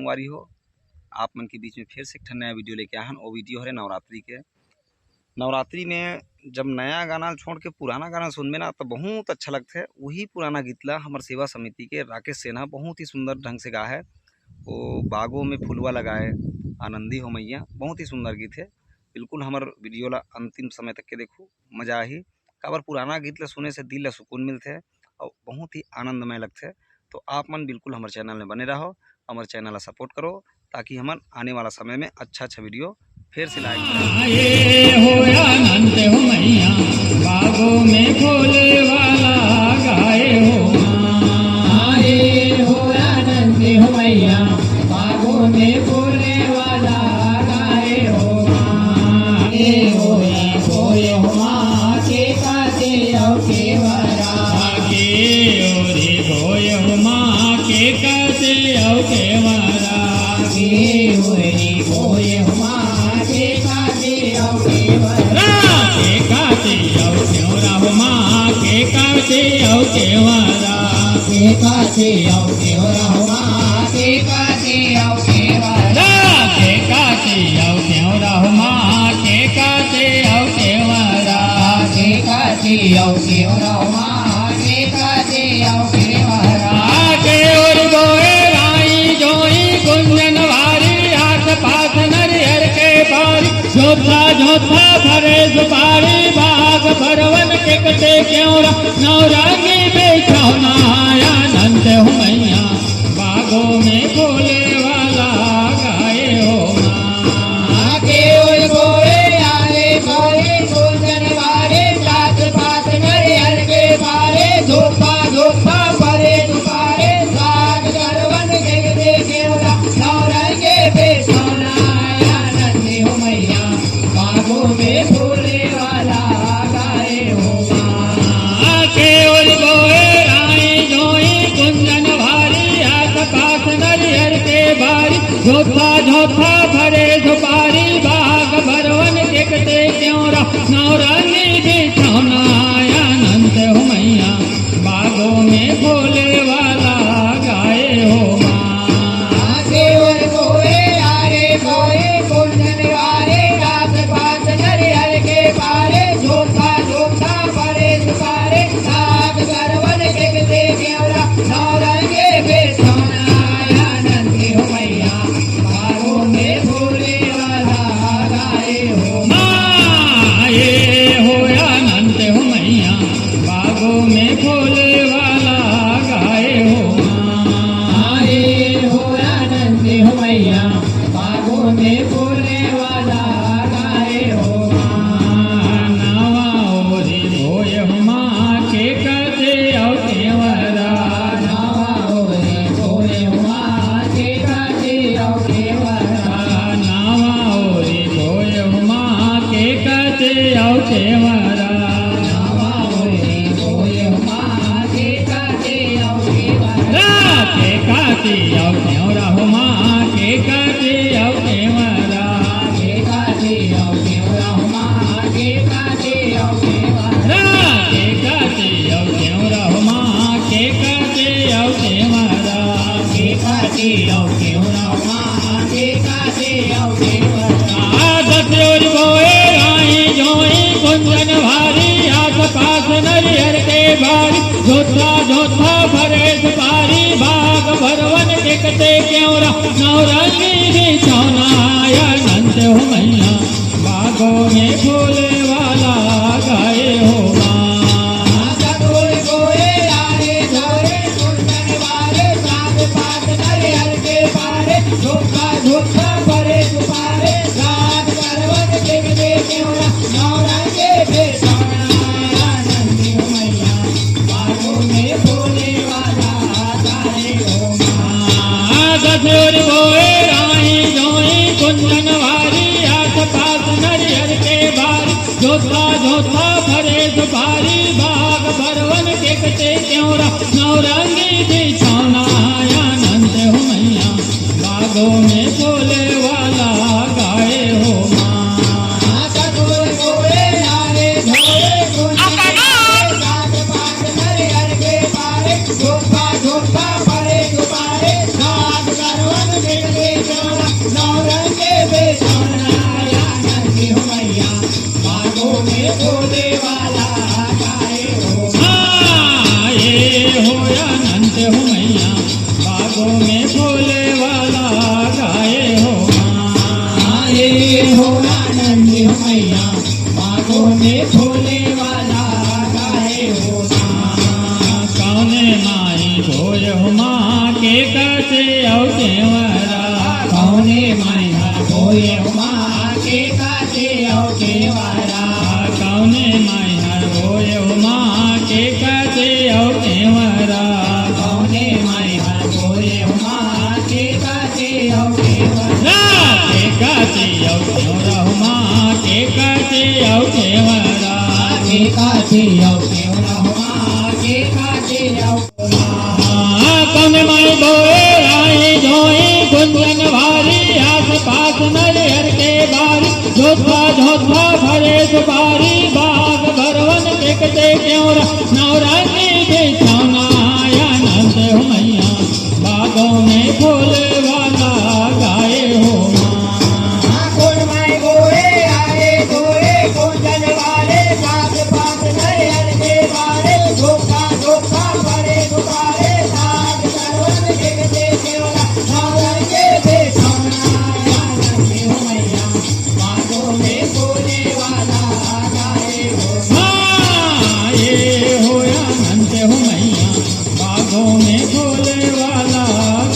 संगवारी हो, आप मन के बीच में फिर से एक ठन नया वीडियो लेके आए हैं। वो वीडियो है नवरात्रि के। नवरात्रि में जब नया गाना छोड़ के पुराना गाना सुनबे ना तो बहुत अच्छा लगता है। वही पुराना गीत ला हमारे सेवा समिति के राकेश सिन्हा बहुत ही सुंदर ढंग से गा है। वो बागों में फुलवा लगाए आनंदी हो मैया, बहुत ही सुंदर गीत है। बिल्कुल हमारे वीडियो ला अंतिम समय तक के देखो, मजा ही काबर पुराना गीत ला सुने से दिल ला सुकून मिलते है और बहुत ही आनंदमय लगते है। तो आप मन बिल्कुल हमारे चैनल में बने रहो, हमारे चैनल ला सपोर्ट करो ताकि हम आने वाला समय में अच्छा वीडियो फिर से लाइक हो मैया बागों में फूले वाला गाए हो मैया बागों में फूले वाला गाए हो माँ के काते के वरा रे होय हो माँ के काते के वरा होय हो माँ के काते के वरा के काते क्यों रहो माँ के काते के वरा के काते क्यों रहो माँ के काते के वरा के काते क्यों रहो माँ के काते के वरा के काते क्यों रहो माँ के काते के वरा के और गोए राई जोई गुंजन वारी आस पास नरियर के बारी जोधा जोधा भरे सुपारी बाग भरवन के कटे क्यों नौरंगी बेचौना आनंद हो मैया बागों में फूले वाला गाए हो माँ के और गोए आले बारे गुंजन वारे जात पात नरियर के बारे धोपा धोपा भरे दुपारे साग गरवन के कटे क्यों नौरंगी बेचौना आनंद हो मैया बागों में फूले वाला गाए हो माँ के और गोए राई जोई गुंजन भारी आस पास नरियर के बारी झोथा झोथा भरे झुपारी बाग भरवन के कटे क्यों नौरंगी बिछौना आनंद हो मैया बागों में फूले वाला गाए हो माँ के और गोए आरे गोए गुंजन वारे आस पास नरियर के बारे झोथा झोथा भरे झुपारे साग गरवन के कटे क्यों नौरंगी बेचौना आनंद हो मैया बागों में फूले वाला गाए हो माँ ये हो आनंद हो मैया बागों में फूले वाला गाए हो माँ ये हो आनंद हो मैया बागों में फूले वाला गाए हो माँ नवा ओरे होय हो माँ के कटे के वरा नवा ओरे होय हो माँ के कटे के वरा नवा ओरे होय हो माँ के कटे के वरा नवा ओरे होय हो माँ के कटे के वरा के काटे क्यों रहो माँ के काटे के वरा के काटे क्यों रहो माँ के काटे के वरा के काटे क्यों रहो माँ के काटे के वरा के काटे क्यों रहो माँ के काटे के वरा दसोर गोए आई जोई गुंजन भारी आस पास नरियर के बारी झोथा झोथा भरे सुपारी बाग भरवन के कटे क्यों नौरंगी बिछौना आनंद हो मैया बागों में फूले वाला गाए हो माँ गोए आरे जोरे गुंजन वारे साग पात नरियर के बारे झोंका झोंका भरे सुपारे साग गरवन के कटे क्यों नौरंगी बेचौना आनंद हो मैया बागों में फूले वाला गाए हो माँ दसोर गोए राई जोई गुंजन वारी आस पास नरियर के बारी झोथा झोथा भरे सुपारी बाग भरवन के कटे क्यों नौरंगी बिछौना आनंद हो मैया बागों में फूले वाला गाए हो माँ गोए आरे झोरे गुंजन वारे साग पात नरियर के बारे झोंका झोंका भरे दुपारे साग गरवन के हो मैया बागों में फूले वाला गाए हो माँ। कौने माई भोय हो माँ के काटे औ केवरा। कौने माई भोय हो माँ के काटे औ केवरा। कौने माई भोय हो माँ के काटे औ केवरा। कौने माई भोय हो माँ के काटे औ केवरा। के काटे औ केवरा हो माँ के काटे औ केवरा। के काटे औ केवरा हो माँ के काटे औ केवरा। कौने माई भोए आई धोई गुंजन वारी आस पास नरियर के बारी। झोथा झोथा भरे सुपारी बाग भरवन देखते क्यों नवरानी बिछौना आनंद हो मैया बागों में फूले वाला गाए हो माँ। कौन माई भोए आए धोए गुंजन वाले आस पास नरियर के बारे। झोथा झोथा भरे सुपारी बाग भरवन देखते क्यों नवरानी बिछौना आनंद हो मैया बागों में फूले वाला गाए हो माँ। ये हो आनंद हो मैया बागों में फूले वाला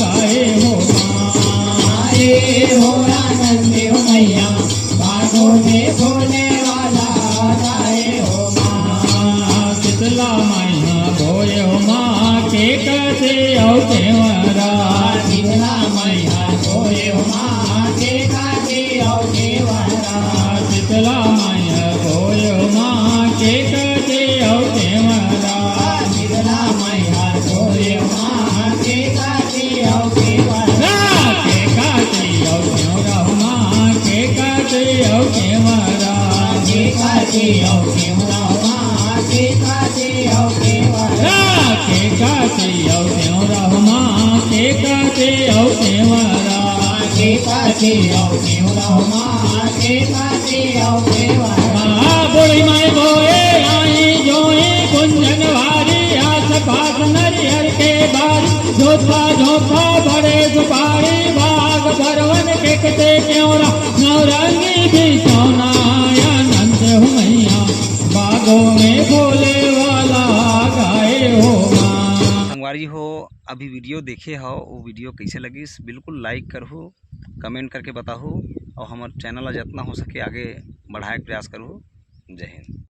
गाए हो माँ। ये हो आनंद हो मैया बागों में फूले वाला गाए हो माँ। शीतला मैया भोय हो माँ के काटे औ केवरा। शीतला मैया भोय हो माँ के काटे औ केवरा। शीतला मैया भोय हो माँ के काटे औ केवरा। शीतला मैया भोय हो माँ के काटे औ केवरा। के काटे औ केवरा हो माँ के काटे औ केवरा। के काटे औ केवरा हो माँ के काटे औ केवरा। के काटे औ केवरा हो माँ के काटे औ केवरा। के काटे औ केवरा हो माँ के काटे औ केवरा। बुढ़ी माई भोए आई जोई गुंजन वारी आस पास नरियर के बारी। झोथा झोथा भरे सुपारी बाग भरवन देखते क्यों नवरंगी बिछौना आनंद हो मैया बागों में फूले वाला गाए हो माँ। संगवारी हो अभी वीडियो देखे हो वो वीडियो कैसे लगी बिल्कुल लाइक करहु कमेंट करके बताहु और हमारे चैनल जितना हो सके आगे बढ़ाए के प्रयास करूँ। जय हिंद।